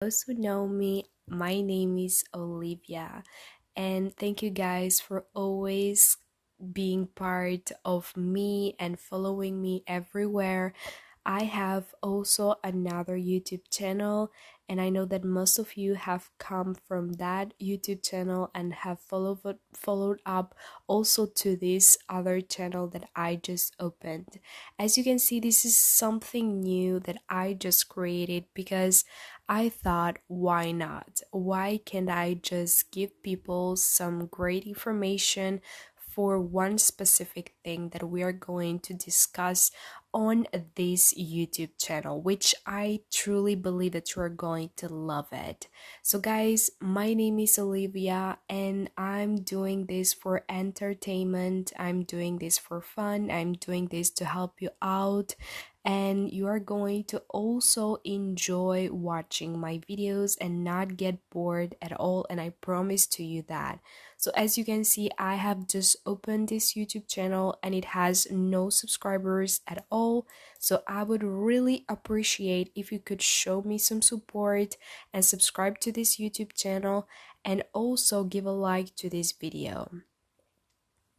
Those who know me, my name is Olivia, and thank you guys for always being part of me and following me everywhere. I have also another YouTube channel, and I know that most of you have come from that YouTube channel and have followed up also to this other channel that I just opened. As you can see, this is something new that I just created because I thought, why not? Why can't I just give people some great information for one specific thing that we are going to discuss on this YouTube channel, which I truly believe that you are going to love it. So, guys, my name is Olivia, and I'm doing this for entertainment. I'm doing this for fun. I'm doing this to help you out, and you are going to also enjoy watching my videos and not get bored at all, and I promise to you that. So as you can see, I have just opened this YouTube channel and it has no subscribers at all. So I would really appreciate if you could show me some support and subscribe to this YouTube channel, and also give a like to this video.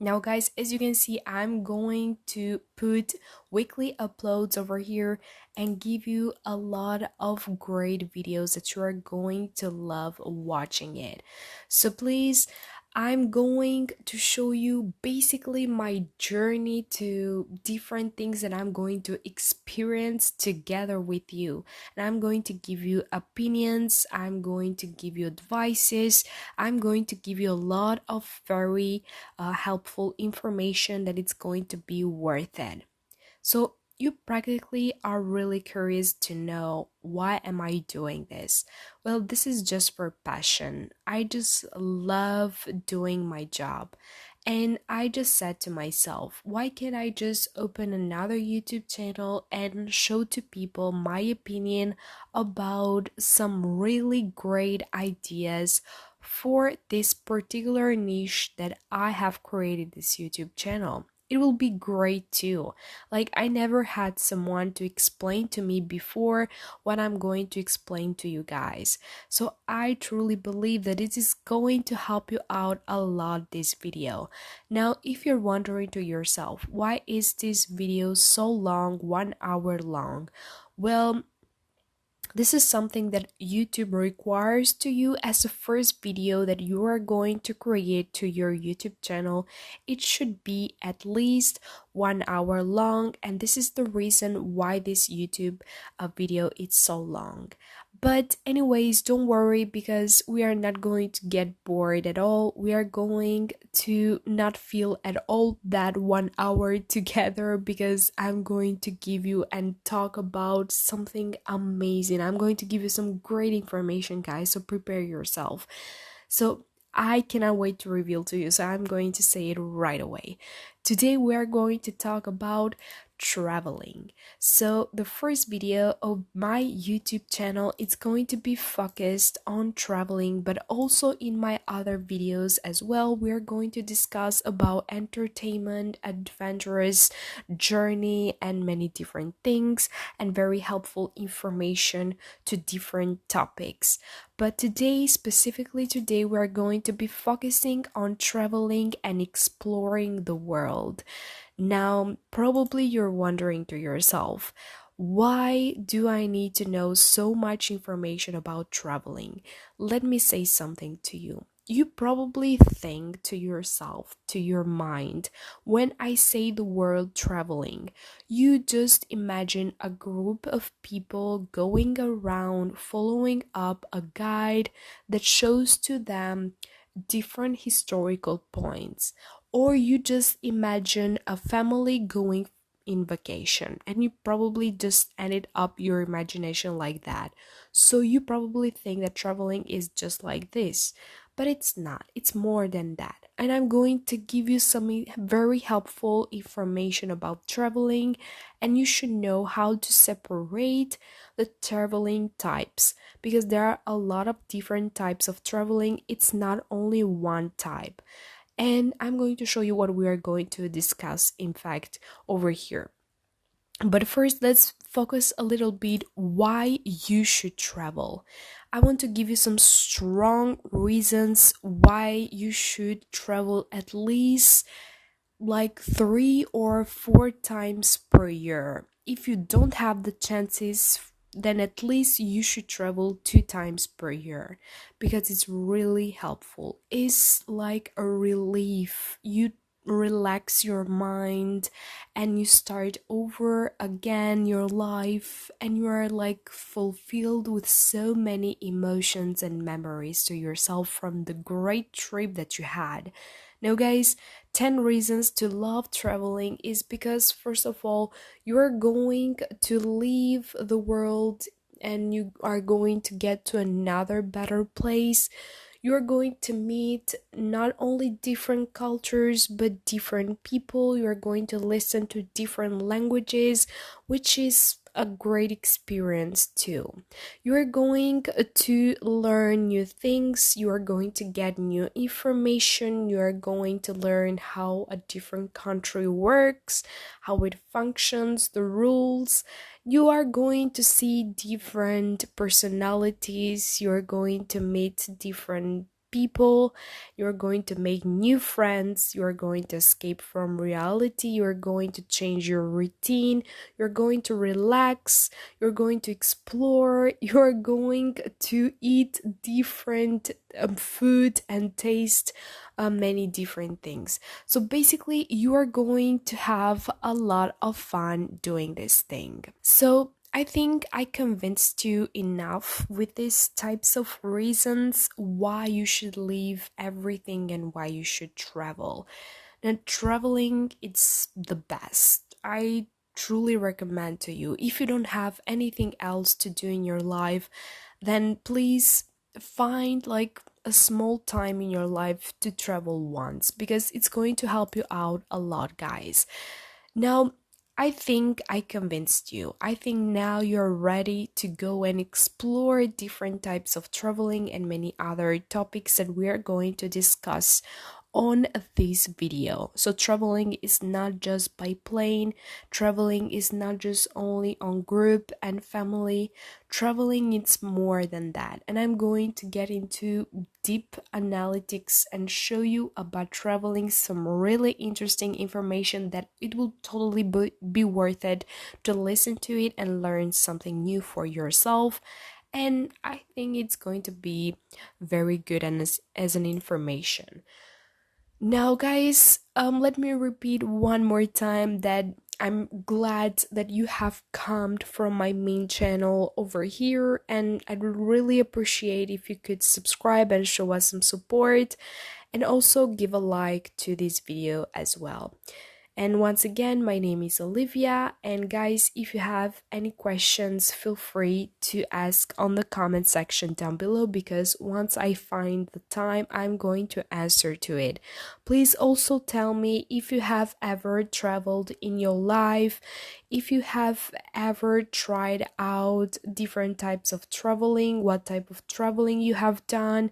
Now guys, as you can see, I'm going to put weekly uploads over here and give you a lot of great videos that you are going to love watching it. So please, I'm going to show you basically my journey to different things that I'm going to experience together with you. And I'm going to give you opinions, I'm going to give you advices, I'm going to give you a lot of very helpful information that it's going to be worth it. So you practically are really curious to know, why am I doing this? Well, this is just for passion. I just love doing my job. And I just said to myself, why can't I just open another YouTube channel and show to people my opinion about some really great ideas for this particular niche that I have created this YouTube channel? It will be great too. Like, I never had someone to explain to me before what I'm going to explain to you guys. So I truly believe that it is going to help you out a lot, this video. Now, if you're wondering to yourself, why is this video so long, 1 hour long? Well, this is something that YouTube requires to you as the first video that you are going to create to your YouTube channel. It should be at least 1 hour long, and this is the reason why this YouTube video is so long. But anyways, don't worry, because we are not going to get bored at all. We are going to not feel at all that 1 hour together, because I'm going to give you and talk about something amazing. I'm going to give you some great information, guys, so prepare yourself. So I cannot wait to reveal to you, so I'm going to say it right away. Today we are going to talk about traveling. So the first video of my YouTube channel, it's going to be focused on traveling, but also in my other videos as well, we're going to discuss about entertainment, adventurous journey, and many different things, and very helpful information to different topics. But today, specifically today, we're going to be focusing on traveling and exploring the world. Now, probably you're wondering to yourself, why do I need to know so much information about traveling? Let me say something to you. You probably think to yourself, to your mind, when I say the word traveling, you just imagine a group of people going around following up a guide that shows to them different historical points, or you just imagine a family going in vacation and you probably just ended up your imagination like that. So you probably think that traveling is just like this, but it's not. It's more than that. And I'm going to give you some very helpful information about traveling, and you should know how to separate the traveling types, because there are a lot of different types of traveling. It's not only one type. And I'm going to show you what we are going to discuss, in fact, over here. But first, let's focus a little bit why you should travel. I want to give you some strong reasons why you should travel at least like 3 or 4 times per year. If you don't have the chances, then at least you should travel 2 times per year because it's really helpful. It's like a relief. You relax your mind and you start over again your life, and you are like fulfilled with so many emotions and memories to yourself from the great trip that you had. Now, guys, 10 reasons to love traveling is because, first of all, you are going to leave the world and you are going to get to another better place. You're going to meet not only different cultures but different people. You're going to listen to different languages, which is a great experience too. You're going to learn new things, you are going to get new information, you are going to learn how a different country works, how it functions, the rules. You are going to see different personalities, you're going to meet different people, you're going to make new friends, you're going to escape from reality, you're going to change your routine, you're going to relax, you're going to explore, you're going to eat different food and taste many different things. So basically, you are going to have a lot of fun doing this thing. So I think I convinced you enough with these types of reasons why you should leave everything and why you should travel. And traveling, it's the best. I truly recommend to you. If you don't have anything else to do in your life, then please find like a small time in your life to travel once, because it's going to help you out a lot, guys. Now, I think I convinced you. I think now you're ready to go and explore different types of traveling and many other topics that we are going to discuss on this video. So traveling is not just by plane, traveling is not just only on group and family. Traveling is more than that. And I'm going to get into deep analytics and show you about traveling some really interesting information that it will totally be worth it to listen to it and learn something new for yourself. And I think it's going to be very good and as an information. Now, guys, let me repeat one more time that I'm glad that you have come from my main channel over here, and I'd really appreciate if you could subscribe and show us some support, and also give a like to this video as well. And once again, my name is Olivia, and guys, if you have any questions, feel free to ask on the comment section down below, because once I find the time, I'm going to answer to it. Please also tell me if you have ever traveled in your life, if you have ever tried out different types of traveling, what type of traveling you have done,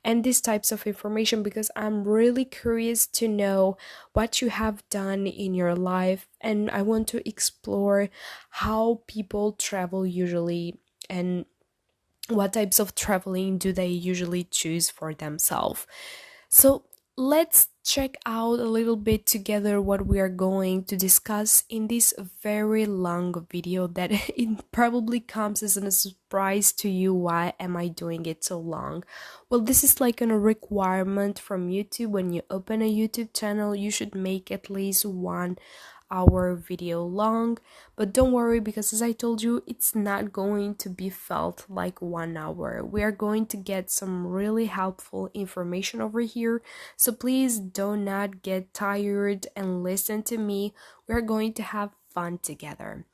and these types of information, because I'm really curious to know what you have done in your life, and I want to explore how people travel usually, and what types of traveling do they usually choose for themselves. So let's check out a little bit together what we are going to discuss in this very long video that it probably comes as a surprise to you. Why am I doing it so long? Well, this is like a requirement from YouTube. When you open a YouTube channel, you should make at least 1 hour video long, but don't worry, because as I told you, it's not going to be felt like 1 hour. We are going to get some really helpful information over here, so please do not get tired and listen to me. We are going to have fun together.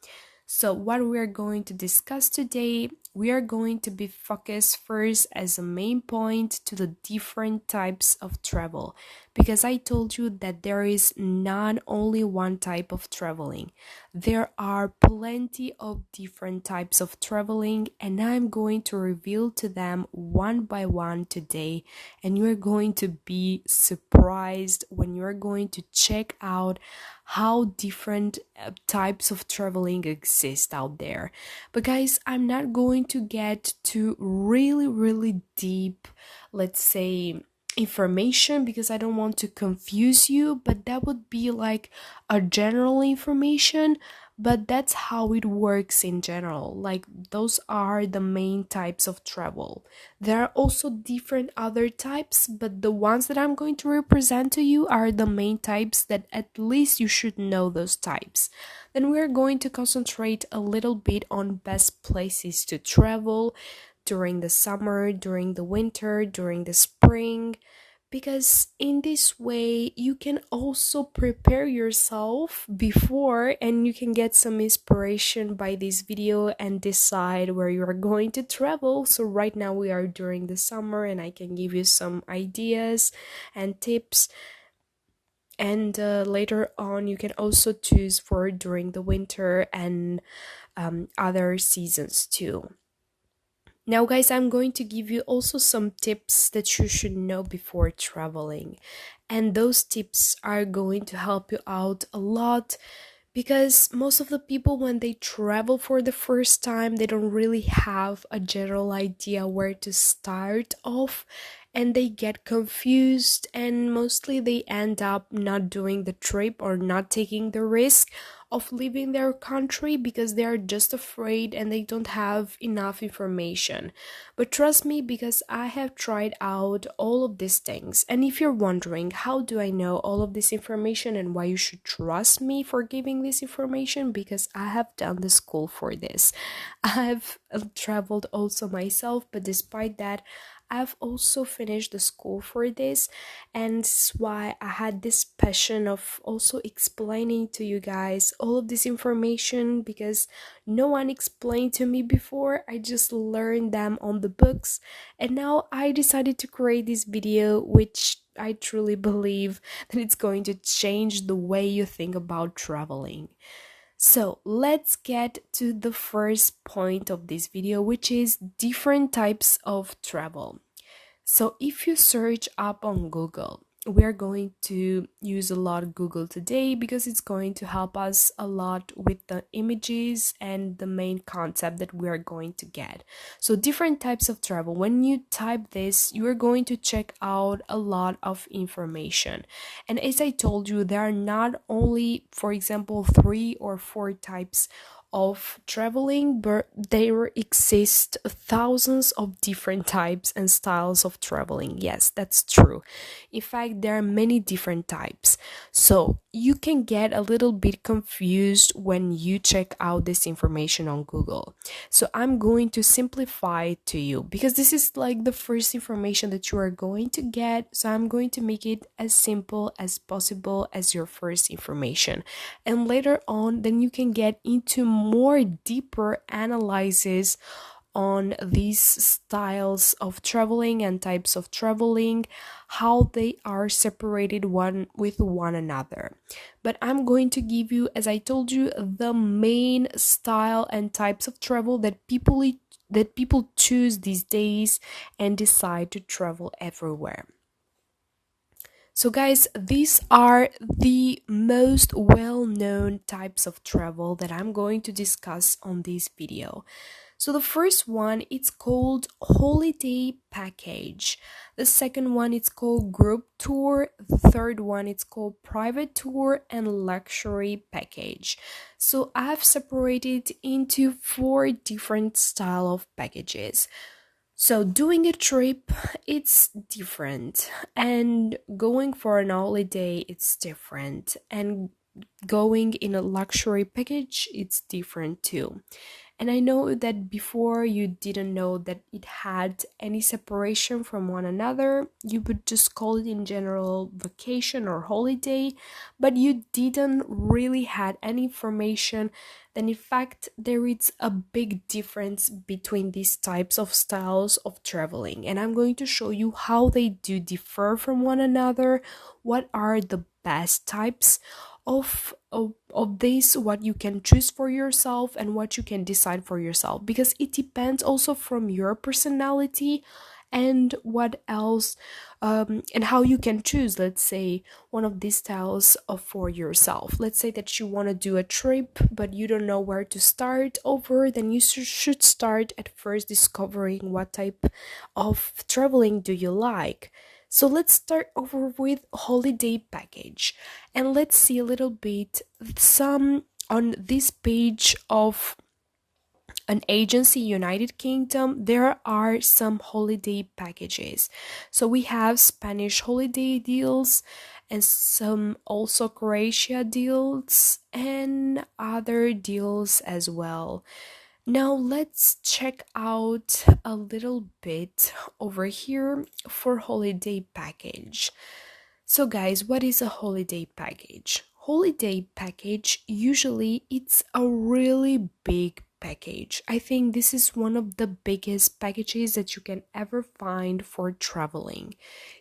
So what we are going to discuss today, we are going to be focused first as a main point to the different types of travel, because I told you that there is not only one type of traveling. There are plenty of different types of traveling, and I'm going to reveal to them one by one today. And you're going to be surprised when you're going to check out how different types of traveling exist out there. But guys, I'm not going to get to really deep, let's say, information, because I don't want to confuse you, but that would be like a general information. But that's how it works in general. Like, those are the main types of travel. There are also different other types, but the ones that I'm going to represent to you are the main types that at least you should know those types. Then we're going to concentrate a little bit on best places to travel during the summer, during the winter, during the spring, because in this way you can also prepare yourself before, and you can get some inspiration by this video and decide where you are going to travel. So right now we are during the summer, and I can give you some ideas and tips, and later on you can also choose for during the winter and other seasons too. Now, guys, I'm going to give you also some tips that you should know before traveling. And those tips are going to help you out a lot, because most of the people, when they travel for the first time, they don't really have a general idea where to start off, and they get confused, and mostly they end up not doing the trip or not taking the risk of leaving their country because they are just afraid and they don't have enough information. But trust me, because I have tried out all of these things. And if you're wondering, how do I know all of this information and why you should trust me for giving this information? Because I have done the school for this. I have traveled also myself, but despite that, I've also finished the school for this, and that's why I had this passion of also explaining to you guys all of this information, because no one explained to me before. I just learned them on the books, and now I decided to create this video, which I truly believe that it's going to change the way you think about traveling. So let's get to the first point of this video, which is different types of travel. So if you search up on Google, we are going to use a lot Google today because it's going to help us a lot with the images and the main concept that we are going to get. So different types of travel. When you type this, you are going to check out a lot of information. And as I told you, there are not only, for example, 3 or 4 types of traveling, but there exist thousands of different types and styles of traveling. Yes, that's true. In fact, there are many different types. So you can get a little bit confused when you check out this information on Google. So I'm going to simplify it to you, because this is like the first information that you are going to get. So I'm going to make it as simple as possible as your first information. And later on, then you can get into more deeper analysis on these styles of traveling and types of traveling, how they are separated one with one another. But I'm going to give you, as I told you, the main style and types of travel that people choose these days and decide to travel everywhere. So guys, these are the most well-known types of travel that I'm going to discuss on this video. So the first one, it's called holiday package. The second one, it's called group tour. The third one, it's called private tour and luxury package. So I've separated into 4 different style of packages. So doing a trip, it's different, and going for an holiday, it's different, and going in a luxury package, it's different too. And I know that before you didn't know that it had any separation from one another. You would just call it in general vacation or holiday, but you didn't really had any information that in fact there is a big difference between these types of styles of traveling. And I'm going to show you how they do differ from one another, what are the best types of this, what you can choose for yourself and what you can decide for yourself, because it depends also from your personality and what else, and how you can choose, let's say, one of these styles for yourself. Let's say that you want to do a trip but you don't know where to start over, then you should start at first discovering what type of traveling do you like. So let's start over with holiday package, and let's see a little bit some on this page of an agency United Kingdom. There are some holiday packages. So we have Spanish holiday deals and some also Croatia deals and other deals as well. Now let's check out a little bit over here for holiday package. So guys, what is a holiday package? Holiday package, usually it's a really big package. I think this is one of the biggest packages that you can ever find for traveling.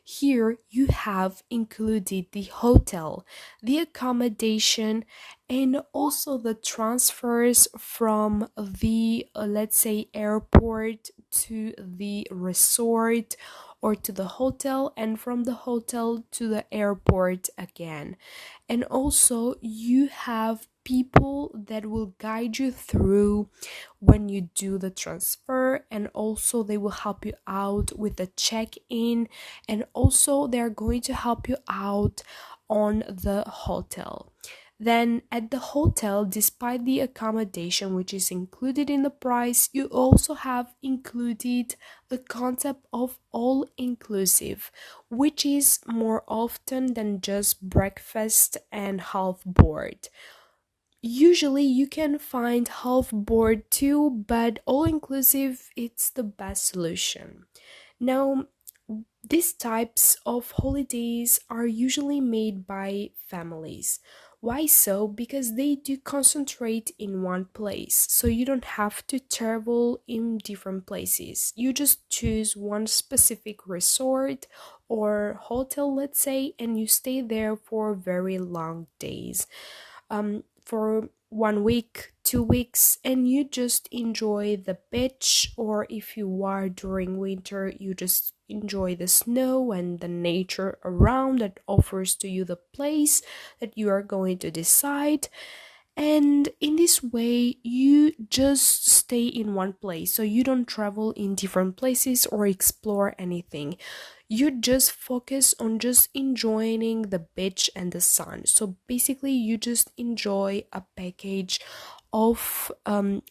Here you have included the hotel, the accommodation, and also the transfers from the let's say airport to the resort or to the hotel, and from the hotel to the airport again. And also you have people that will guide you through when you do the transfer, and also they will help you out with the check-in, and also they're going to help you out on the hotel. Then at the hotel, despite the accommodation which is included in the price, you also have included the concept of all inclusive, which is more often than just breakfast and half board. Usually you can find half board too, but all inclusive it's the best solution. Now, these types of holidays are usually made by families. Why so? Because they do concentrate in one place, so you don't have to travel in different places. You just choose one specific resort or hotel, let's say, and you stay there for very long days, for 1 week, 2 weeks, and you just enjoy the beach, or if you are during winter, you just enjoy the snow and the nature around that offers to you the place that you are going to decide. And in this way, you just stay in one place, so you don't travel in different places or explore anything. You just focus on just enjoying the beach and the sun. So basically, you just enjoy a package of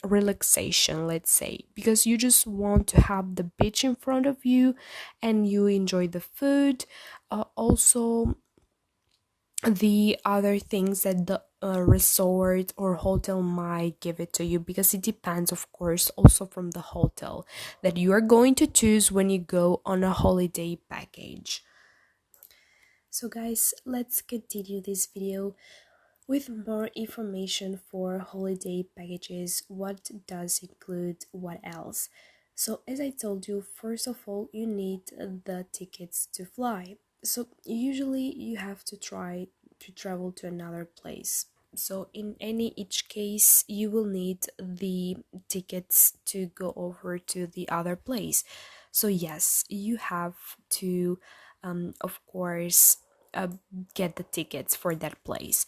relaxation, let's say, because you just want to have the beach in front of you and you enjoy the food. Also, the other things that the resort or hotel might give it to you, because it depends of course also from the hotel that you are going to choose when you go on a holiday package. So guys, let's continue this video with more information for holiday packages. What does include what else? So as I told you, first of all, you need the tickets to fly. So usually you have to try to travel to another place. So in any each case, you will need the tickets to go over to the other place. So yes, you have to, of course, uh, get the tickets for that place.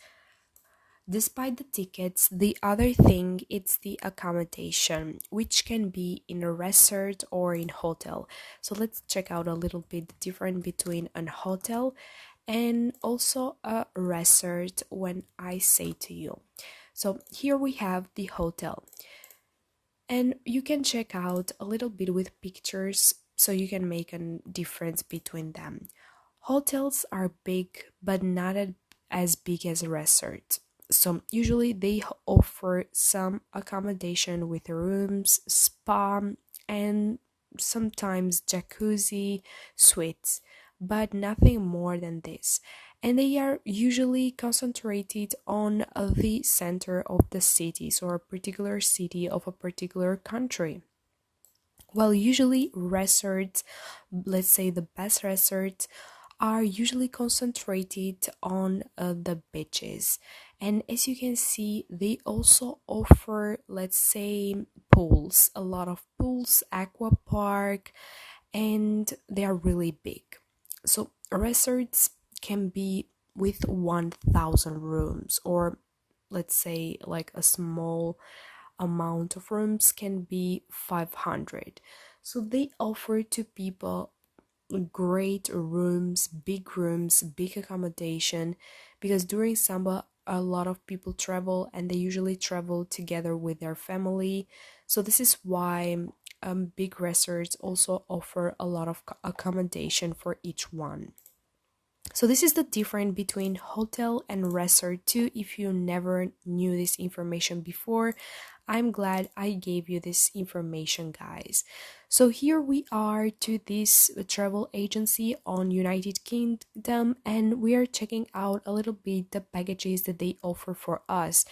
Despite the tickets, the other thing is the accommodation, which can be in a resort or in hotel. So let's check out a little bit the difference between an hotel and also a resort when I say to you. So here we have the hotel, and you can check out a little bit with pictures so you can make a difference between them. Hotels are big, but not as big as a resort. So usually they offer some accommodation with rooms, spa, and sometimes jacuzzi suites, but nothing more than this. And they are usually concentrated on the center of the cities or a particular city of a particular country. Well, usually resorts, let's say the best resorts, are usually concentrated on the beaches. And as you can see, they also offer, let's say, pools, a lot of pools, aqua park, and they are really big. So resorts can be with 1,000 rooms, or let's say like a small amount of rooms can be 500. So they offer to people great rooms, big accommodation, because during summer a lot of people travel and they usually travel together with their family. So this is why big resorts also offer a lot of accommodation for each one. So this is the difference between hotel and resort too. If you never knew this information before, I'm glad I gave you this information, guys. So here we are to this travel agency on United Kingdom, and we are checking out a little bit the packages that they offer for us.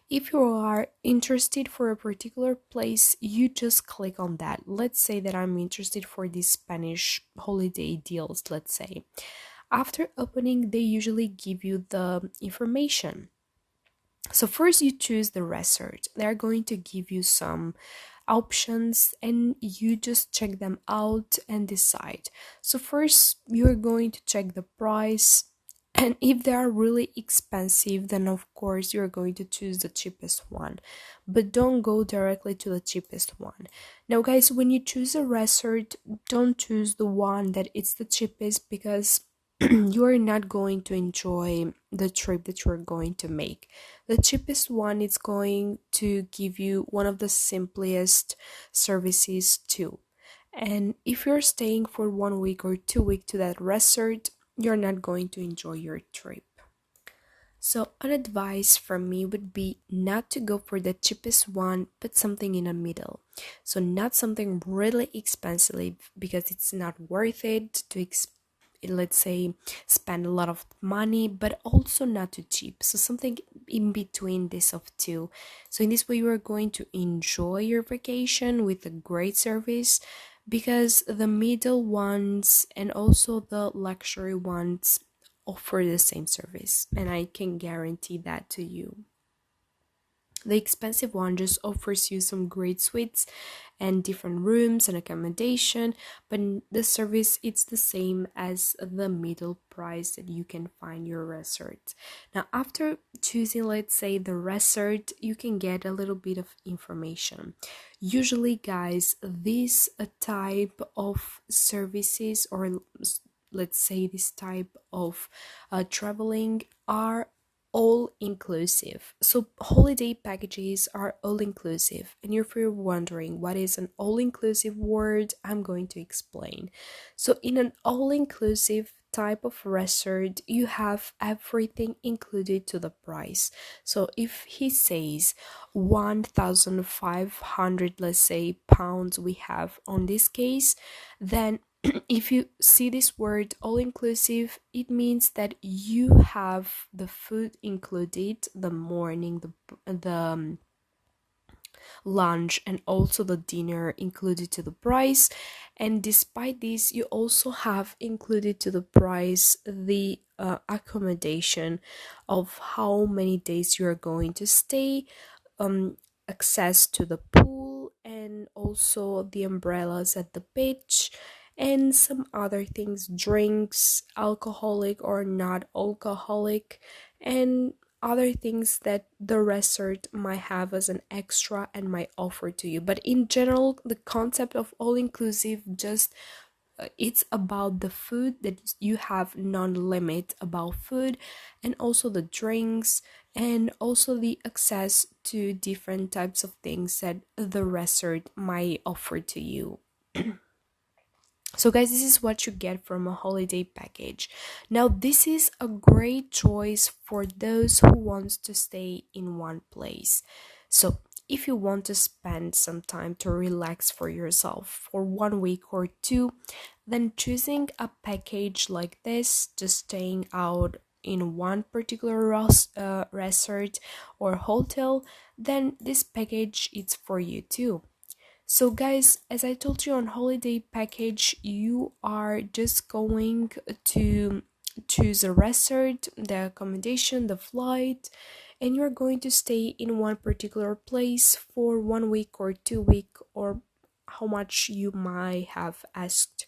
If you are interested for a particular place, you just click on that. Let's say that I'm interested for these Spanish holiday deals, let's say. After opening, they usually give you the information. So first you choose the resort. They're going to give you some options and you just check them out and decide. So first you're going to check the price, and if they are really expensive, then of course you're going to choose the cheapest one. But don't go directly to the cheapest one. Now guys, when you choose a resort, don't choose the one that it's the cheapest, because you are not going to enjoy the trip that you're going to make. The cheapest one is going to give you one of the simplest services too. And if you're staying for 1 week or 2 weeks to that resort, you're not going to enjoy your trip. So, an advice from me would be not to go for the cheapest one, but something in the middle. So, not something really expensive because it's not worth it to let's say spend a lot of money, but also not too cheap. So something in between this of two. So in this way you are going to enjoy your vacation with a great service, because the middle ones and also the luxury ones offer the same service, and I can guarantee that to you. The expensive one just offers you some great suites and different rooms and accommodation, but the service it's the same as the middle price that you can find your resort. Now, after choosing, let's say, the resort, you can get a little bit of information. Usually, guys, this type of services, or let's say this type of traveling, are all inclusive. So holiday packages are all inclusive. And if you're wondering what is an all inclusive word, I'm going to explain. So in an all inclusive type of resort, you have everything included to the price. So if he says 1,500, let's say, pounds we have on this case, then if you see this word all inclusive, it means that you have the food included, the morning, the lunch, and also the dinner included to the price. And despite this, you also have included to the price the accommodation of how many days you are going to stay, um access to the pool, and also the umbrellas at the beach, and some other things, drinks, alcoholic or not alcoholic, and other things that the resort might have as an extra and might offer to you. But in general, the concept of all inclusive just it's about the food, that you have non-limit about food, and also the drinks, and also the access to different types of things that the resort might offer to you. So guys, this is what you get from a holiday package. Now this is a great choice for those who wants to stay in one place. So if you want to spend some time to relax for yourself for 1 week or two, then choosing a package like this, just staying out in one particular resort or hotel, then this package is for you too. So, guys, as I told you on holiday package, you are just going to choose a resort, the accommodation, the flight, and you're going to stay in one particular place for 1 week or 2 week, or how much you might have asked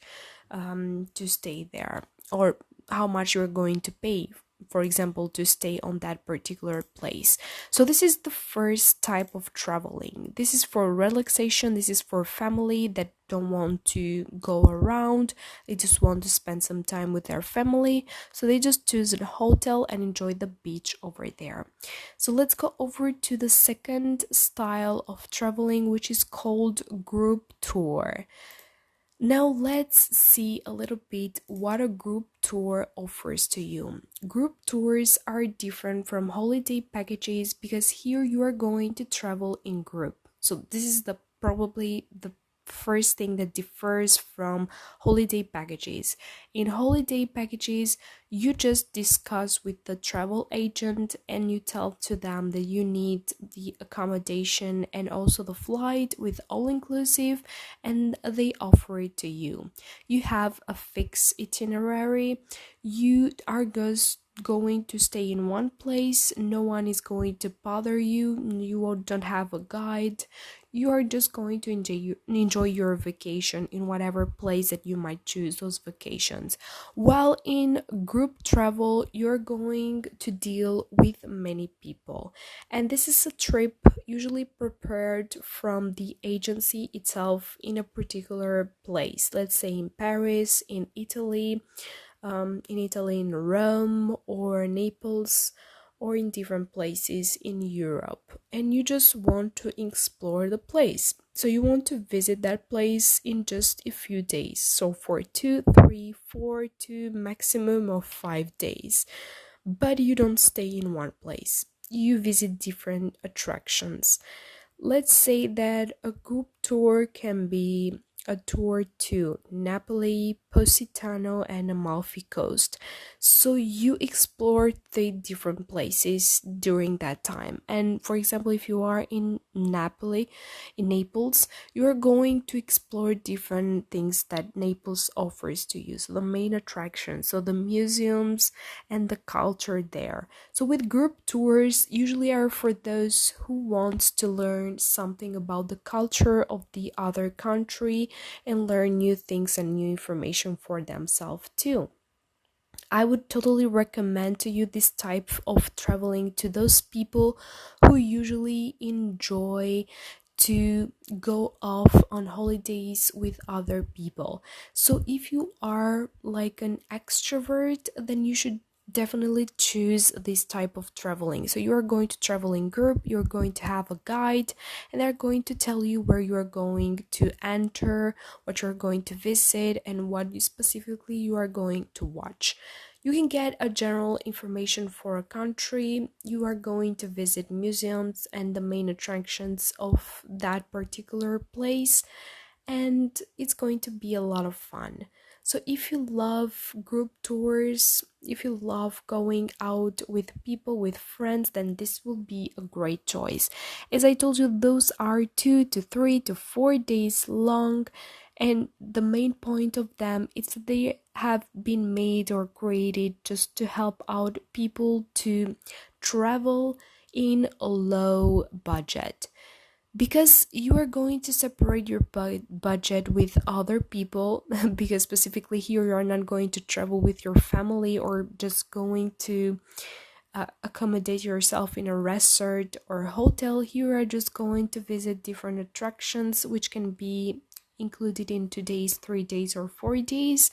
to stay there, or how much you're going to pay, for example, to stay on that particular place. So this is the first type of traveling. This is for relaxation. This is for family that don't want to go around. They just want to spend some time with their family. So they just choose a hotel and enjoy the beach over there. So let's go over to the second style of traveling, which is called group tour. Now let's see a little bit what a group tour offers to you. Group tours are different from holiday packages because here you are going to travel in group. So this is the probably the first thing that differs from holiday packages. In holiday packages, you just discuss with the travel agent and you tell to them that you need the accommodation and also the flight with all inclusive, and they offer it to you. You have a fixed itinerary. You are just going to stay in one place. No one is going to bother you. You don't have a guide. You are just going to enjoy your vacation in whatever place that you might choose those vacations. While in group travel, you're going to deal with many people. And this is a trip usually prepared from the agency itself in a particular place. Let's say in Paris, in Italy, in Rome or Naples, or in different places in Europe. And you just want to explore the place. So you want to visit that place in just a few days. So for 2, 3, 4 to maximum of 5 days. But you don't stay in one place. You visit different attractions. Let's say that a group tour can be a tour to Napoli, Positano, and Amalfi Coast. So you explore the different places during that time. And for example, if you are in Naples, you are going to explore different things that Naples offers to you. So the main attractions, so the museums and the culture there. So with group tours, usually are for those who wants to learn something about the culture of the other country and learn new things and new information for themselves too. I would totally recommend to you this type of traveling to those people who usually enjoy to go off on holidays with other people. So if you are like an extrovert, then you should definitely choose this type of traveling. So you are going to travel in group, you're going to have a guide, and they're going to tell you where you are going to enter, what you're going to visit, and what specifically you are going to watch. You can get a general information for a country. You are going to visit museums and the main attractions of that particular place, and it's going to be a lot of fun. So if you love group tours, if you love going out with people, with friends, then this will be a great choice. As I told you, those are 2 to 3 to 4 days long, and the main point of them is that they have been made or created just to help out people to travel in a low budget, because you are going to separate your budget with other people because specifically here you are not going to travel with your family or just going to accommodate yourself in a resort or hotel. You are just going to visit different attractions which can be included in 2 days, 3 days, or 4 days.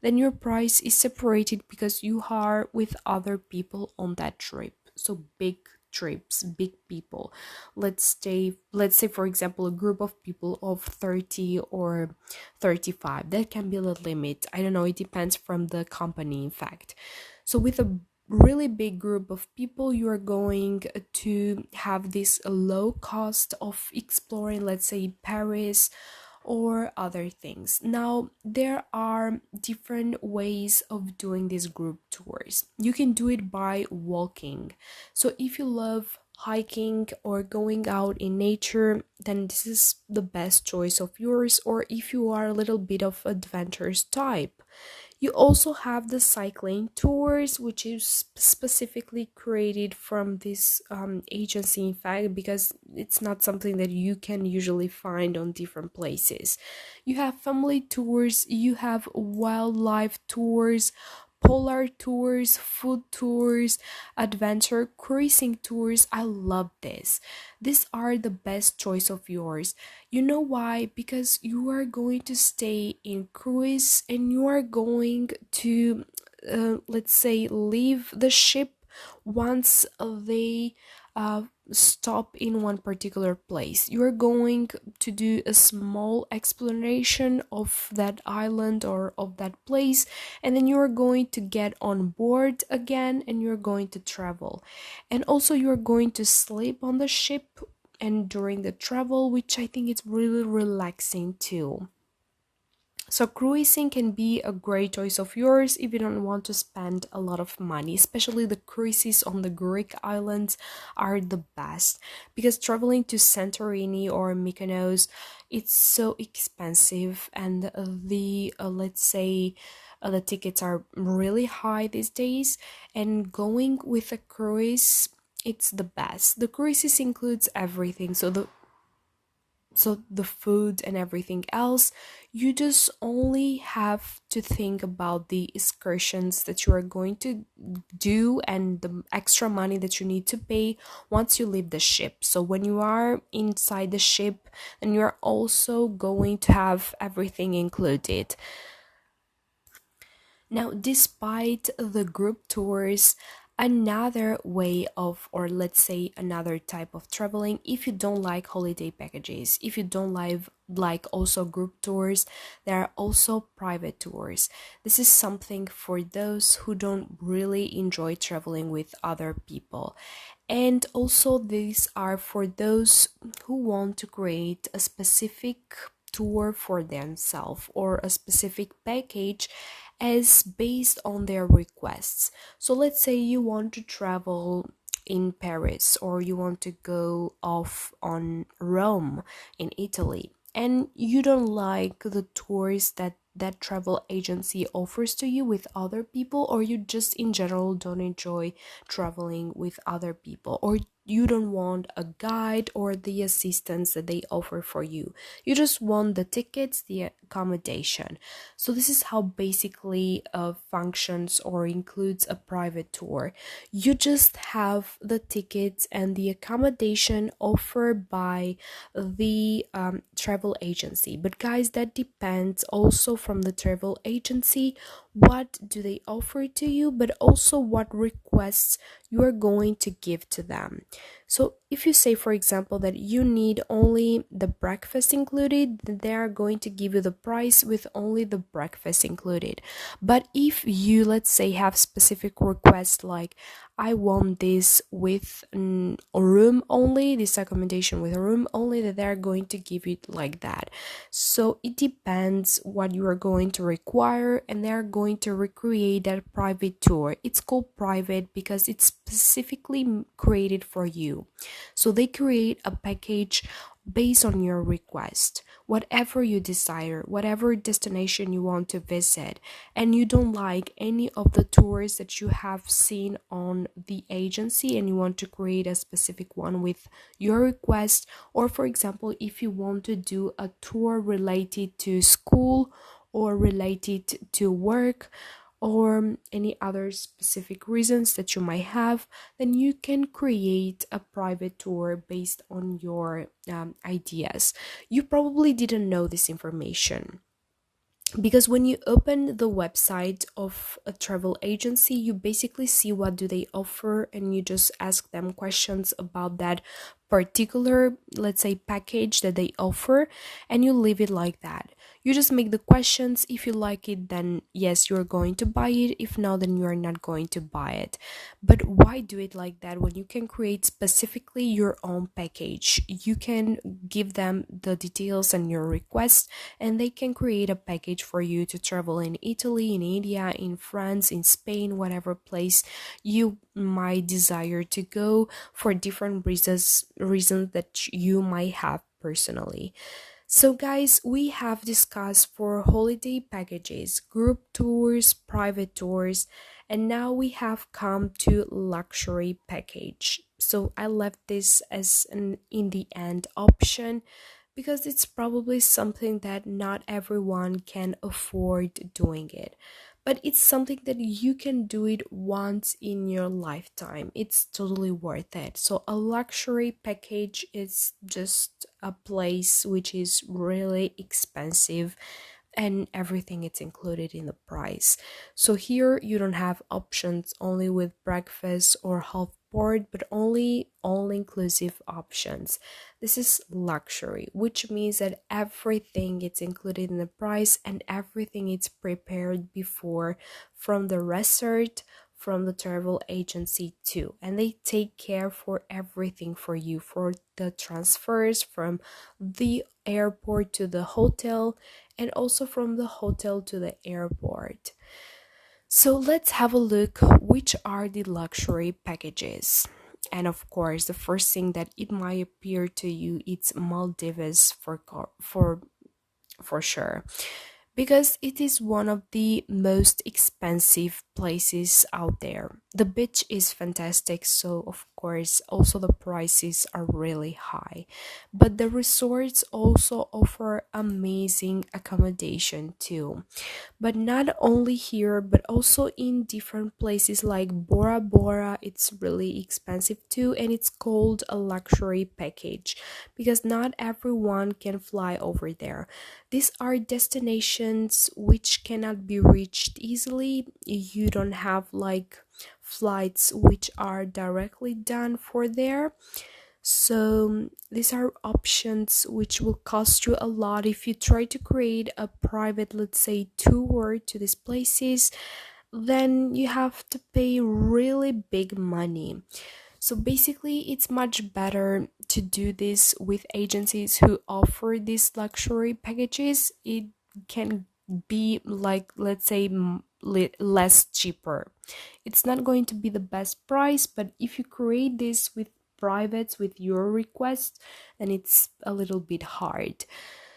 Then your price is separated because you are with other people on that trip. So big trips, big people. Let's say for example a group of people of 30 or 35. That can be the limit. I don't know, it depends from the company in fact. So with a really big group of people, you are going to have this low cost of exploring, let's say Paris or other things. Now, there are different ways of doing these group tours. You can do it by walking. So, if you love hiking or going out in nature, then this is the best choice of yours. Or if you are a little bit of adventurous type, you also have the cycling tours, which is specifically created from this agency, in fact, because it's not something that you can usually find on different places. You have family tours, you have wildlife tours, polar tours, food tours, adventure cruising tours. I love this. These are the best choice of yours. You know why? Because you are going to stay in cruise and you are going to, let's say, leave the ship once they stop in one particular place. You are going to do a small explanation of that island or of that place, and then you are going to get on board again and you're going to travel. And also, you're going to sleep on the ship and during the travel, which I think is really relaxing too. So cruising can be a great choice of yours if you don't want to spend a lot of money, especially the cruises on the Greek islands are the best because traveling to Santorini or Mykonos, it's so expensive and the let's say the tickets are really high these days, and going with a cruise, it's the best. The cruises includes everything, so the food and everything else. You just only have to think about the excursions that you are going to do and the extra money that you need to pay once you leave the ship. So when you are inside the ship, then you are also going to have everything included. Now, despite the group tours, another way of, or let's say another type of traveling, if you don't like holiday packages, if you don't like also group tours, there are also private tours. This is something for those who don't really enjoy traveling with other people. And also these are for those who want to create a specific tour for themselves or a specific package as based on their requests. So let's say you want to travel in Paris or you want to go off on Rome in Italy and you don't like the tours that travel agency offers to you with other people, or you just in general don't enjoy traveling with other people, or you don't want a guide or the assistance that they offer for you. You just want the tickets, the accommodation. So this is how basically functions or includes a private tour. You just have the tickets and the accommodation offered by the travel agency. But guys, that depends also from the travel agency. What do they offer to you, but also what requests you are going to give to them. So if you say, for example, that you need only the breakfast included, then they are going to give you the price with only the breakfast included. But if you, let's say, have specific requests like, I want this with a room only, this accommodation with a room only, that they're going to give it like that. So it depends what you are going to require, and they're going to recreate that private tour. It's called private because it's specifically created for you. So they create a package based on your request, whatever you desire, whatever destination you want to visit, and you don't like any of the tours that you have seen on the agency and you want to create a specific one with your request, or for example, if you want to do a tour related to school or related to work or any other specific reasons that you might have, then you can create a private tour based on your ideas. You probably didn't know this information. because when you open the website of a travel agency, you basically see what do they offer, and you just ask them questions about that particular, let's say, package that they offer, and you leave it like that. You just make the questions. If you like it, then yes, you're going to buy it. If not, then you're not going to buy it. But why do it like that when you can create specifically your own package? You can give them the details and your request, and they can create a package for you to travel in Italy, in India, in France, in Spain, whatever place you might desire to go for different reasons that you might have personally. So, guys, we have discussed for holiday packages, group tours, private tours, and now we have come to luxury package. So, I left this as an in the end option because it's probably something that not everyone can afford doing it, but it's something that you can do it once in your lifetime. It's totally worth it. So a luxury package is just a place which is really expensive, and everything is included in the price. So here you don't have options only with breakfast or half board, but only all inclusive options. This is luxury, which means that everything is included in the price and everything is prepared before from the resort, from the travel agency too, and they take care for everything for you, for the transfers from the airport to the hotel, and also from the hotel to the airport. So let's have a look which are the luxury packages. And of course, the first thing that it might appear to you, it's Maldives for sure, because it is one of the most expensive places out there. The beach is fantastic, so of course also the prices are really high. But the resorts also offer amazing accommodation too. But not only here, but also in different places like Bora Bora. It's really expensive too, and it's called a luxury package because not everyone can fly over there. These are destinations which cannot be reached easily. You don't have like flights which are directly done for there. So these are options which will cost you a lot if you try to create a private, let's say, tour to these places. Then you have to pay really big money. So basically, it's much better to do this with agencies who offer these luxury packages. It can be like, let's say, less cheaper. It's not going to be the best price, but if you create this with privates with your request, then it's a little bit hard.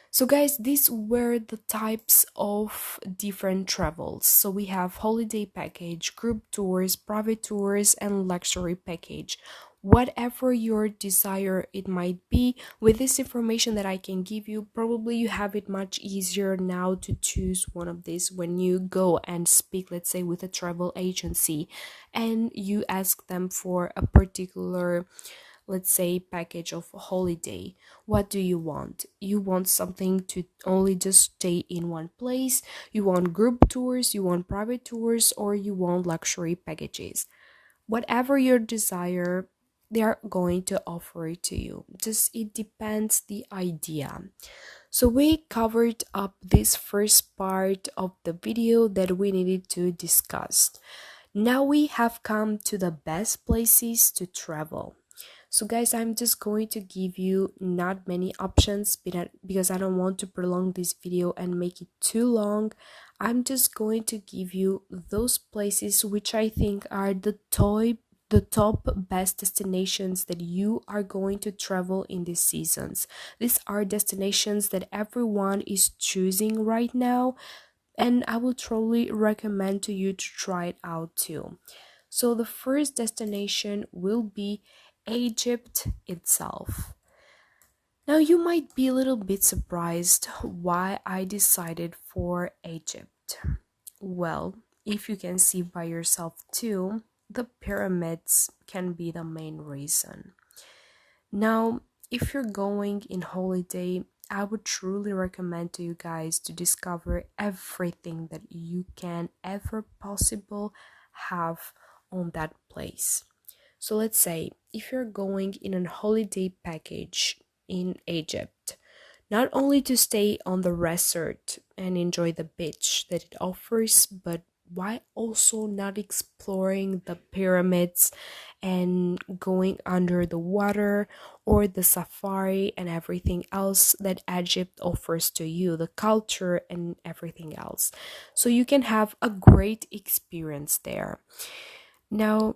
So guys, these were the types of different travels. So we have holiday package, group tours, private tours, and luxury package. Whatever your desire it might be, with this information that I can give you, probably you have it much easier now to choose one of these when you go and speak, let's say, with a travel agency and you ask them for a particular, let's say, package of a holiday. What do you want? You want something to only just stay in one place? You want group tours, you want private tours, or you want luxury packages? Whatever your desire, they are going to offer it to you. Just it depends the idea. So we covered up this first part of the video that we needed to discuss. Now we have come to the best places to travel. So guys, I'm just going to give you not many options because I don't want to prolong this video and make it too long. I'm just going to give you those places which I think are the top best destinations that you are going to travel in these seasons. These are destinations that everyone is choosing right now, and I will truly recommend to you to try it out too. So the first destination will be Egypt itself. Now you might be a little bit surprised why I decided for Egypt. Well, if you can see by yourself too, the pyramids can be the main reason. Now, if you're going in holiday, I would truly recommend to you guys to discover everything that you can ever possible have on that place. So let's say if you're going in a holiday package in Egypt, not only to stay on the resort and enjoy the beach that it offers, but why also not exploring the pyramids and going under the water or the safari and everything else that Egypt offers to you, the culture and everything else. So you can have a great experience there. Now,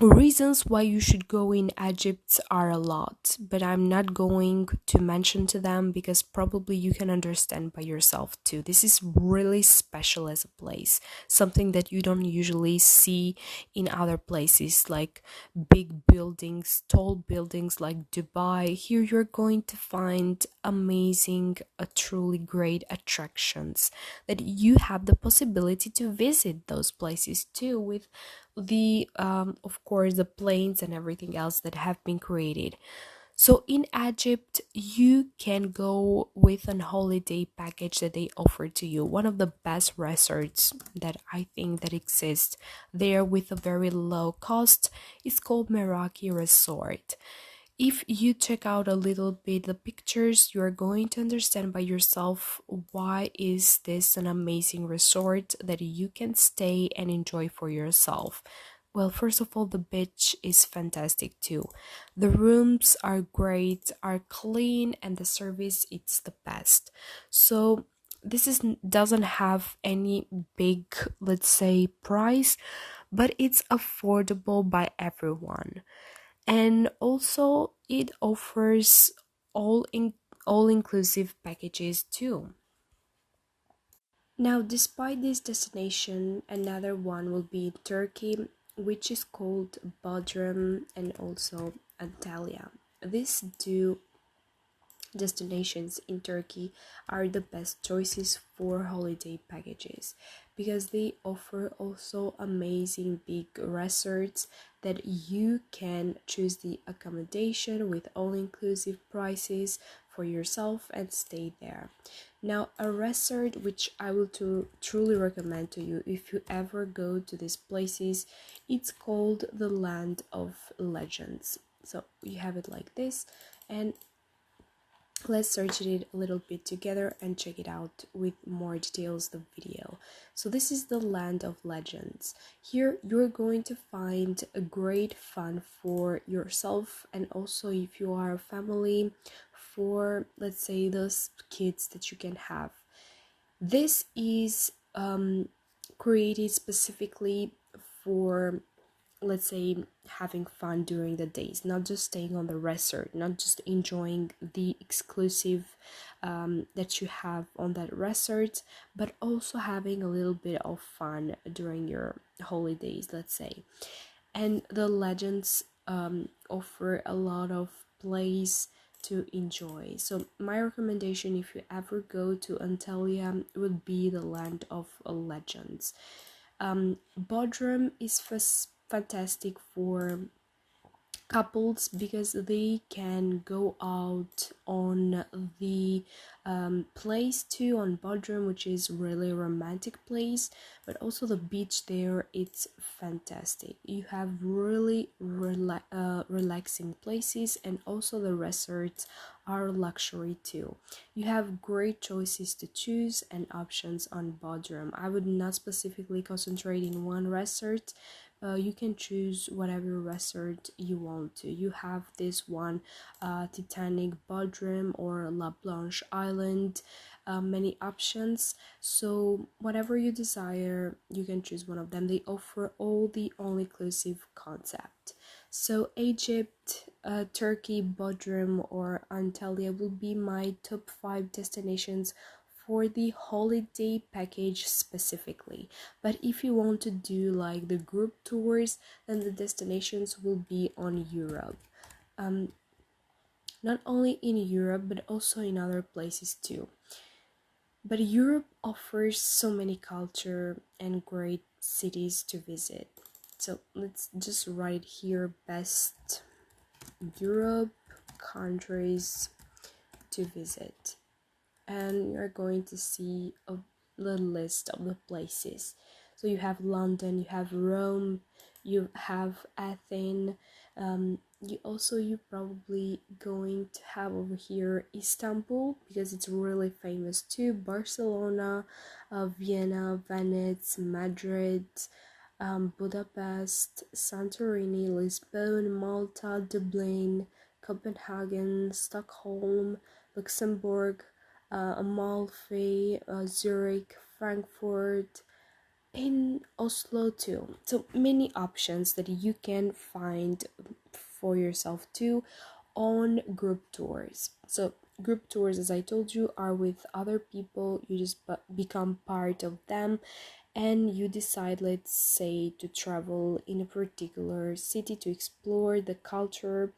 reasons why you should go in Egypt are a lot, but I'm not going to mention to them because probably you can understand by yourself too. This is really special as a place, something that you don't usually see in other places like big buildings, tall buildings like Dubai. Here you're going to find amazing, truly great attractions that you have the possibility to visit those places too with the of course the planes and everything else that have been created. So in Egypt you can go with an holiday package that they offer to you, one of the best resorts that I think that exists there with a very low cost is called Meraki Resort. If you check out a little bit the pictures, you are going to understand by yourself why is this an amazing resort that you can stay and enjoy for yourself. Well, first of all, the beach is fantastic too. The rooms are great, are clean, and the service it's the best. So this is doesn't have any big, let's say, price, but it's affordable by everyone, and also it offers all inclusive packages too. Now, despite this destination, another one will be Turkey, which is called Bodrum and also Antalya. These two destinations in Turkey are the best choices for holiday packages because they offer also amazing big resorts that you can choose the accommodation with all inclusive prices for yourself and stay there. Now, a resort which I will truly recommend to you if you ever go to these places, it's called the Land of Legends. So you have it like this, and let's search it a little bit together and check it out with more details the video. So this is the Land of Legends. Here you're going to find a great fun for yourself, and also if you are a family, for let's say those kids that you can have. This is created specifically for, let's say, having fun during the days, not just staying on the resort, not just enjoying the exclusive that you have on that resort, but also having a little bit of fun during your holidays, let's say. And the legends offer a lot of place to enjoy. So my recommendation if you ever go to Antalya would be the Land of Legends. Bodrum is fantastic for couples because they can go out on the place too on Bodrum, which is really romantic place, but also the beach there, it's fantastic. You have really relaxing places, and also the resorts are luxury too. You have great choices to choose and options on Bodrum. I would not specifically concentrate in one resort. You can choose whatever resort you want to. You have this one, Titanic Bodrum or La Blanche Island, many options. So whatever you desire, you can choose one of them. They offer all the all-inclusive concept. So Egypt, Turkey, Bodrum or Antalya will be my top 5 destinations for the holiday package specifically. But if you want to do like the group tours, then the destinations will be on Europe. Not only in Europe but also in other places too. But Europe offers so many culture and great cities to visit. So let's just write here best Europe countries to visit, and you're going to see a little list of the places. So you have London, you have Rome, you have Athens. You probably going to have over here Istanbul, because it's really famous too. Barcelona, Vienna, Venice, Madrid, Budapest, Santorini, Lisbon, Malta, Dublin, Copenhagen, Stockholm, Luxembourg, Amalfi, Zurich, Frankfurt, in Oslo too. So many options that you can find for yourself too on group tours. So group tours, as I told you, are with other people. You just become part of them, and you decide, let's say, to travel in a particular city to explore the culture,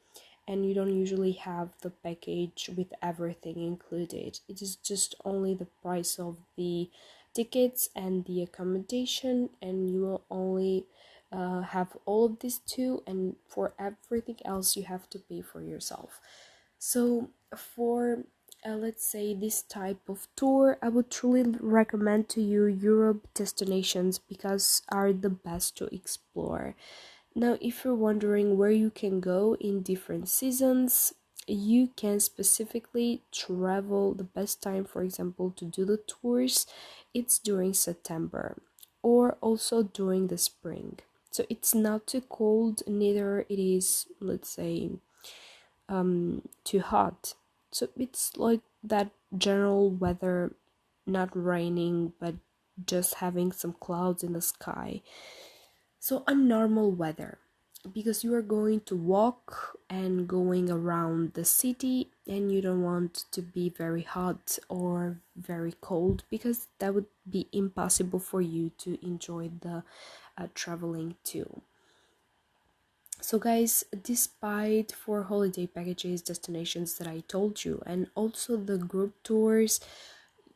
and you don't usually have the package with everything included. It is just only the price of the tickets and the accommodation, and you will only have all of these two, and for everything else you have to pay for yourself. So for let's say this type of tour, I would truly recommend to you Europe destinations, because are the best to explore. Now, if you're wondering where you can go in different seasons, you can specifically travel. The best time, for example, to do the tours, it's during September, or also during the spring. So it's not too cold, neither it is, let's say, too hot. So it's like that general weather, not raining, but just having some clouds in the sky. So a normal weather, because you are going to walk and going around the city, and you don't want to be very hot or very cold, because that would be impossible for you to enjoy the traveling too. So guys, despite for holiday packages, destinations that I told you, and also the group tours,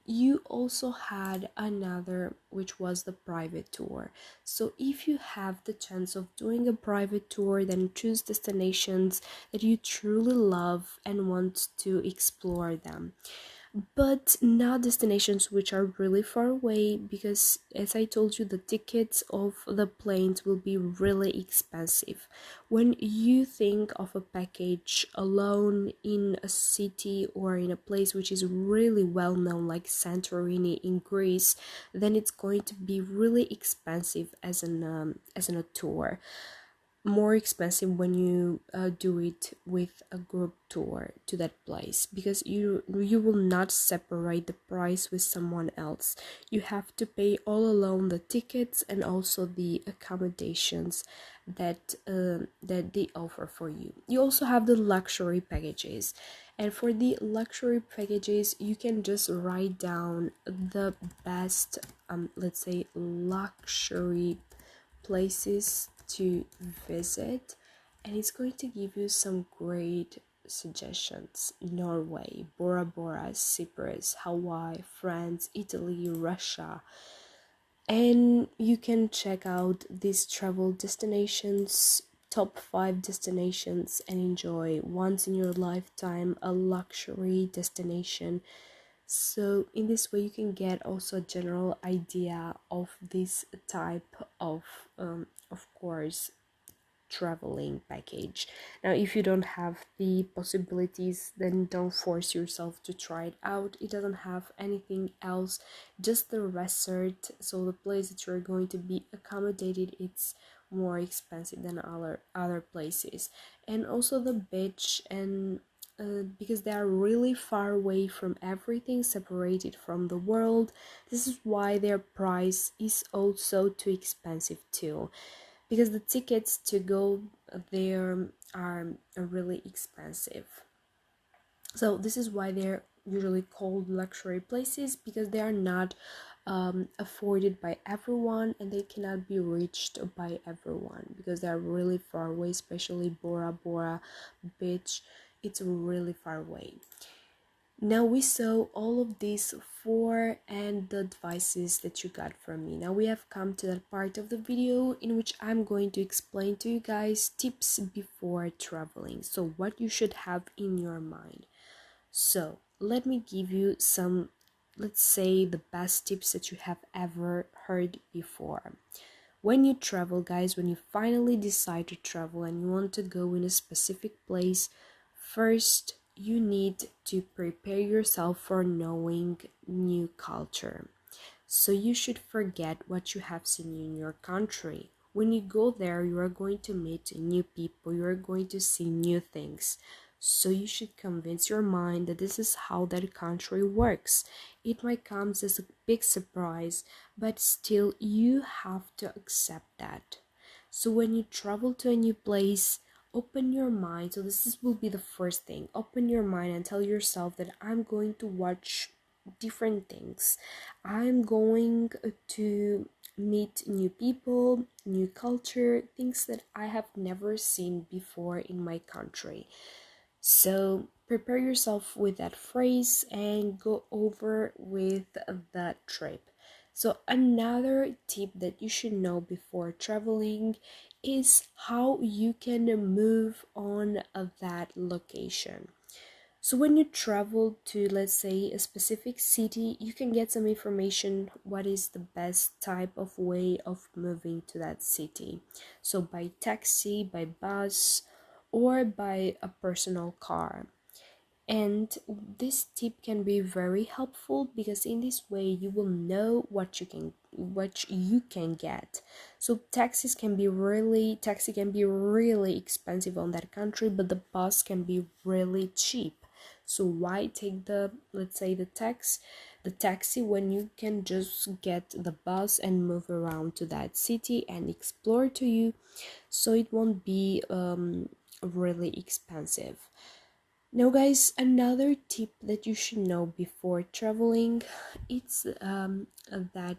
you also had another, which was the private tour. So if you have the chance of doing a private tour, then choose destinations that you truly love and want to explore them, but not destinations which are really far away, because as I told you, the tickets of the planes will be really expensive. When you think of a package alone in a city or in a place which is really well known, like Santorini in Greece, then it's going to be really expensive as a tour. More expensive when you do it with a group tour to that place, because you will not separate the price with someone else. You have to pay all alone the tickets and also the accommodations that they offer for you. You also have the luxury packages, and for the luxury packages you can just write down the best let's say luxury places to visit, and it's going to give you some great suggestions: Norway, Bora Bora, Cyprus, Hawaii, France, Italy, Russia. And you can check out these travel destinations, top 5 destinations, and enjoy once in your lifetime a luxury destination. So in this way you can get also a general idea of this type of course traveling package. Now, if you don't have the possibilities, then don't force yourself to try it out. It doesn't have anything else, just the resort. So the place that you're going to be accommodated, it's more expensive than other places. And also the beach, and because they are really far away from everything, separated from the world, this is why their price is also too expensive too, because the tickets to go there are really expensive. So this is why they're usually called luxury places, because they are not afforded by everyone, and they cannot be reached by everyone, because they are really far away, especially Bora Bora beach. It's really far away. Now we saw all of these 4 and the advices that you got from me. Now we have come to that part of the video in which I'm going to explain to you guys tips before traveling. So what you should have in your mind. So let me give you some, let's say, the best tips that you have ever heard before. When you travel, guys, when you finally decide to travel and you want to go in a specific place, first you need to prepare yourself for knowing new culture. So you should forget what you have seen in your country. When you go there, you are going to meet new people, you are going to see new things. So you should convince your mind that this is how that country works. It might come as a big surprise, but still you have to accept that. So when you travel to a new place, open your mind. So will be the first thing. Open your mind and tell yourself that I'm going to watch different things. I'm going to meet new people, new culture, things that I have never seen before in my country. So prepare yourself with that phrase and go over with that trip. So another tip that you should know before traveling is how you can move on that location. So when you travel to, let's say, a specific city, you can get some information what is the best type of way of moving to that city. So by taxi, by bus, or by a personal car. And this tip can be very helpful because in this way you will know what you can get. So taxi can be really expensive on that country, but the bus can be really cheap. So why take the, let's say, the taxi when you can just get the bus and move around to that city and explore to you, so it won't be really expensive. Now, guys, another tip that you should know before traveling, it's that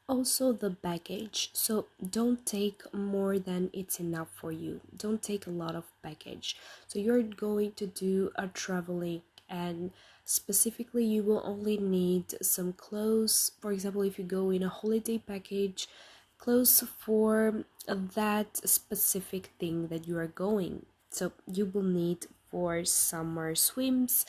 also the baggage. So don't take more than it's enough for you. Don't take a lot of baggage. So you're going to do a traveling, and specifically you will only need some clothes. For example, if you go in a holiday package, clothes for that specific thing that you are going. So you will need for summer swims,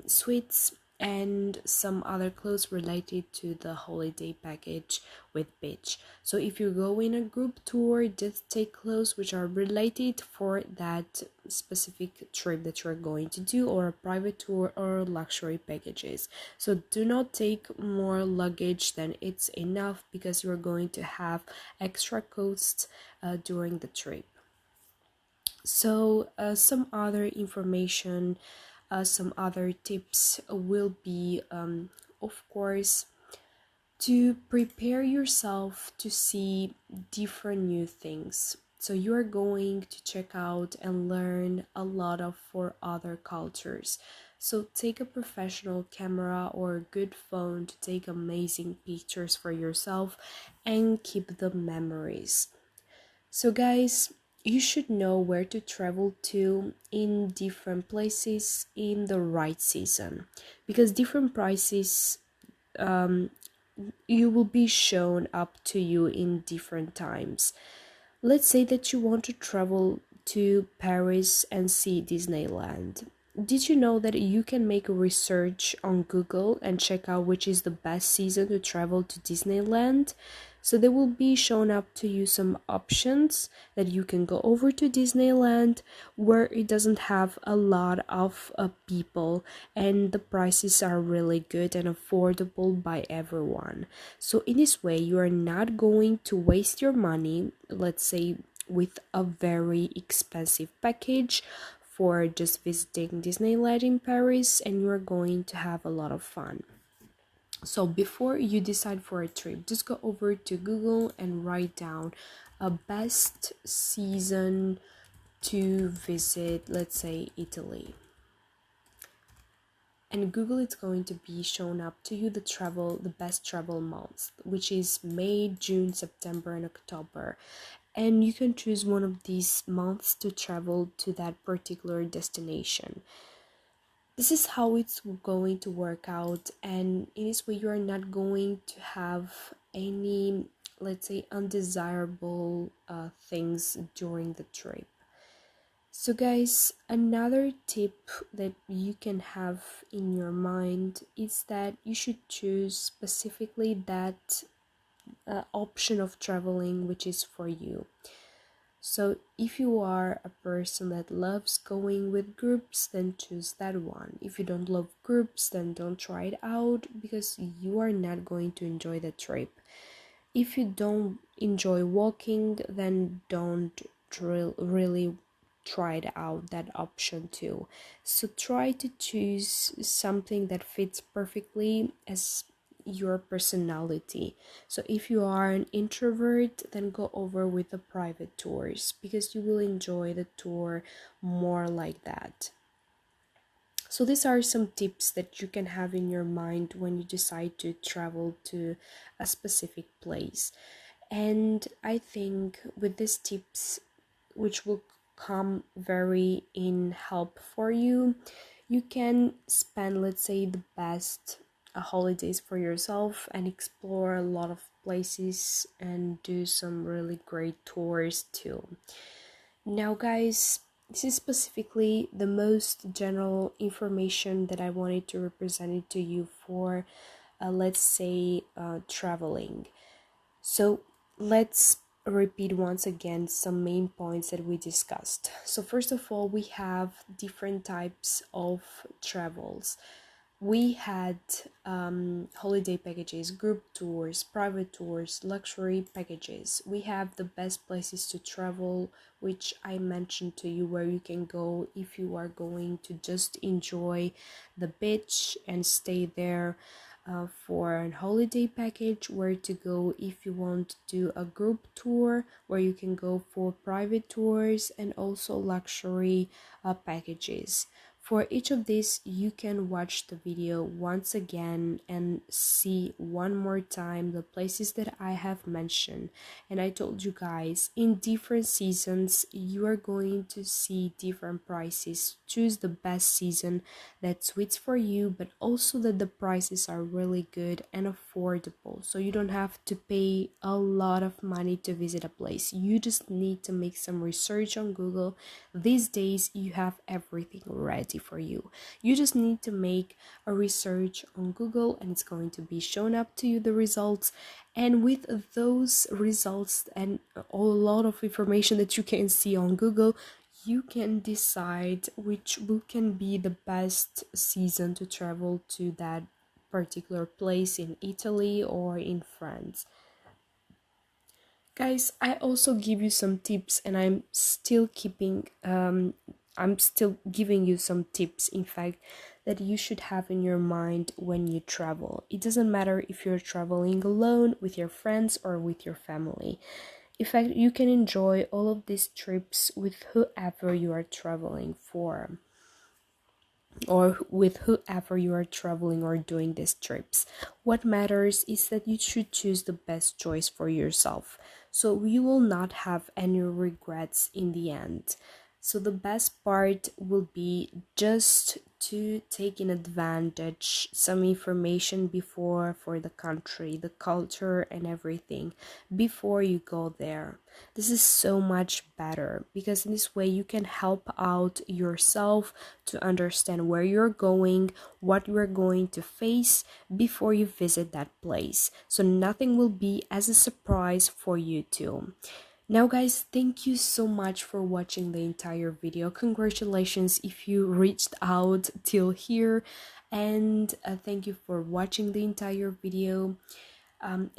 sweats, and some other clothes related to the holiday package with beach. So if you go in a group tour, just take clothes which are related for that specific trip that you're going to do, or a private tour or luxury packages. So do not take more luggage than it's enough, because you're going to have extra costs during the trip. So some other information, some other tips will be, of course, to prepare yourself to see different new things. So you are going to check out and learn a lot of for other cultures. So take a professional camera or a good phone to take amazing pictures for yourself and keep the memories. So, guys, you should know where to travel to in different places in the right season, because different prices, um, you will be shown up to you in different times. Let's say that you want to travel to Paris and see Disneyland. Did you know that you can make a research on Google and check out which is the best season to travel to Disneyland? So there will be shown up to you some options that you can go over to Disneyland where it doesn't have a lot of people, and the prices are really good and affordable by everyone. So in this way, you are not going to waste your money, let's say, with a very expensive package for just visiting Disneyland in Paris, and you are going to have a lot of fun. So before you decide for a trip, just go over to Google and write down a best season to visit, let's say, Italy. And Google is going to be shown up to you the best travel months, which is May, June, September, and October. And you can choose one of these months to travel to that particular destination. This is how it's going to work out, and in this way you are not going to have any, let's say, undesirable things during the trip. So, guys, another tip that you can have in your mind is that you should choose specifically that option of traveling which is for you. So, if you are a person that loves going with groups, then choose that one. If you don't love groups, then don't try it out because you are not going to enjoy the trip. If you don't enjoy walking, then don't really try it out that option too. So try to choose something that fits perfectly as your personality. So if you are an introvert, then go over with the private tours because you will enjoy the tour more like that. So these are some tips that you can have in your mind when you decide to travel to a specific place. And I think with these tips, which will come very in help for you, you can spend, let's say, the best holidays for yourself and explore a lot of places and do some really great tours too. Now, guys, this is specifically the most general information that I wanted to represent it to you for, let's say, traveling. So let's repeat once again some main points that we discussed. So first of all, we have different types of travels. We had holiday packages, group tours, private tours, luxury packages. We have the best places to travel, which I mentioned to you, where you can go if you are going to just enjoy the beach and stay there. For a holiday package, where to go if you want to do a group tour, where you can go for private tours, and also luxury packages. For each of these, you can watch the video once again and see one more time the places that I have mentioned. And I told you guys, in different seasons, you are going to see different prices. Choose the best season that suits for you, but also that the prices are really good and affordable. So you don't have to pay a lot of money to visit a place. You just need to make some research on Google. These days, you have everything ready for you. You just need to make a research on Google and it's going to be shown up to you the results. And with those results and a lot of information that you can see on Google, you can decide which can be the best season to travel to that particular place in Italy or in France. Guys, I also give you some tips and I'm still giving you some tips, in fact, that you should have in your mind when you travel. It doesn't matter if you're traveling alone, with your friends, or with your family. In fact, you can enjoy all of these trips with whoever you are traveling for, or with whoever you are traveling or doing these trips. What matters is that you should choose the best choice for yourself, so you will not have any regrets in the end. So the best part will be just to take in advantage some information before for the country, the culture, and everything before you go there. This is so much better because in this way you can help out yourself to understand where you're going, what you are going to face before you visit that place. So nothing will be as a surprise for you too. Now, guys, thank you so much for watching the entire video. Congratulations if you reached out till here, and thank you for watching the entire video.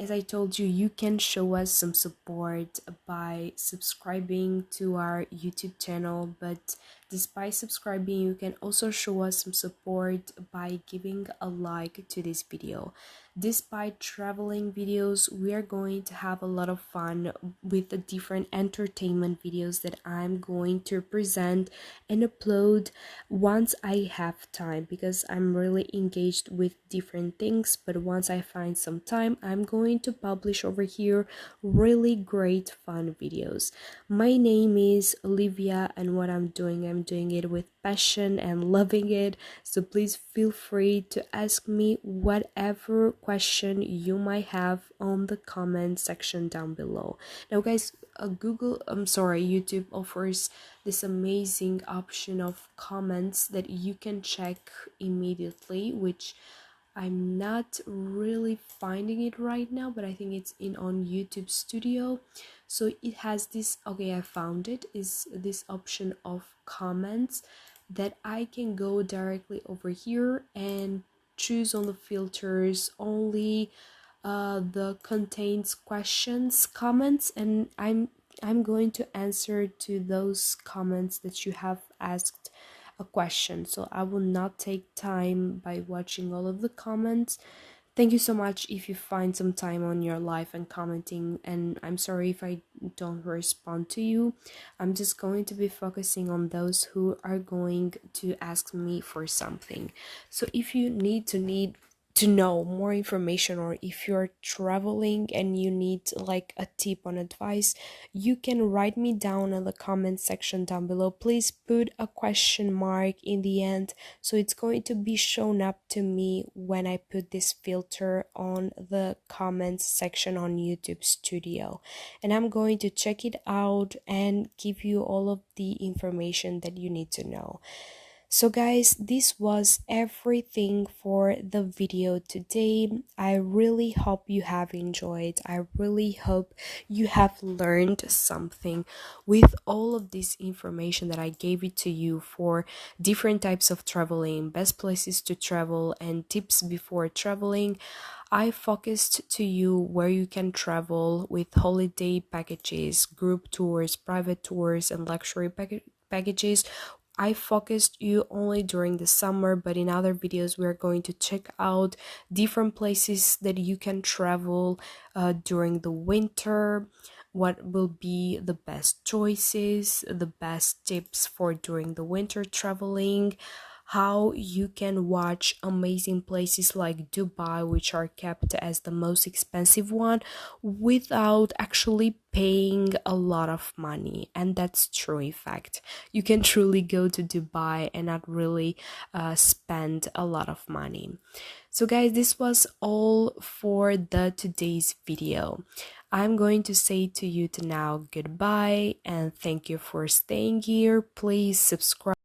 As I told you, you can show us some support by subscribing to our YouTube channel, but despite subscribing, you can also show us some support by giving a like to this video. Despite traveling videos, we are going to have a lot of fun with the different entertainment videos that I'm going to present and upload once I have time, because I'm really engaged with different things. But once I find some time, I'm going to publish over here really great fun videos. My name is Olivia, and what I'm doing, I'm doing it with passion and loving it. So please feel free to ask me whatever question you might have on the comment section down below. Now guys, YouTube offers this amazing option of comments that you can check immediately, which I'm not really finding it right now, but I think it's in on YouTube Studio. So it has this, okay, I found it, is this option of comments that I can go directly over here and choose on the filters only the contains questions comments, and I'm going to answer to those comments that you have asked a question. So I will not take time by watching all of the comments. Thank you so much if you find some time on your life and commenting, and I'm sorry if I don't respond to you. I'm just going to be focusing on those who are going to ask me for something. So if you need to know more information, or if you're traveling and you need like a tip on advice, you can write me down in the comment section down below. Please put a question mark in the end, so it's going to be shown up to me when I put this filter on the comments section on YouTube Studio, and I'm going to check it out and give you all of the information that you need to know. So guys, this was everything for the video today. I really hope you have enjoyed. I really hope you have learned something with all of this information that I gave it to you for different types of traveling, best places to travel, and tips before traveling. I focused to you where you can travel with holiday packages, group tours, private tours, and luxury packages. I focused you only during the summer, but in other videos we are going to check out different places that you can travel during the winter, what will be the best choices, the best tips for during the winter traveling, how you can watch amazing places like Dubai, which are kept as the most expensive one, without actually paying a lot of money. And that's true. In fact, you can truly go to Dubai and not really spend a lot of money. So guys, this was all for the today's video. I'm going to say to you to now goodbye and thank you for staying here. Please subscribe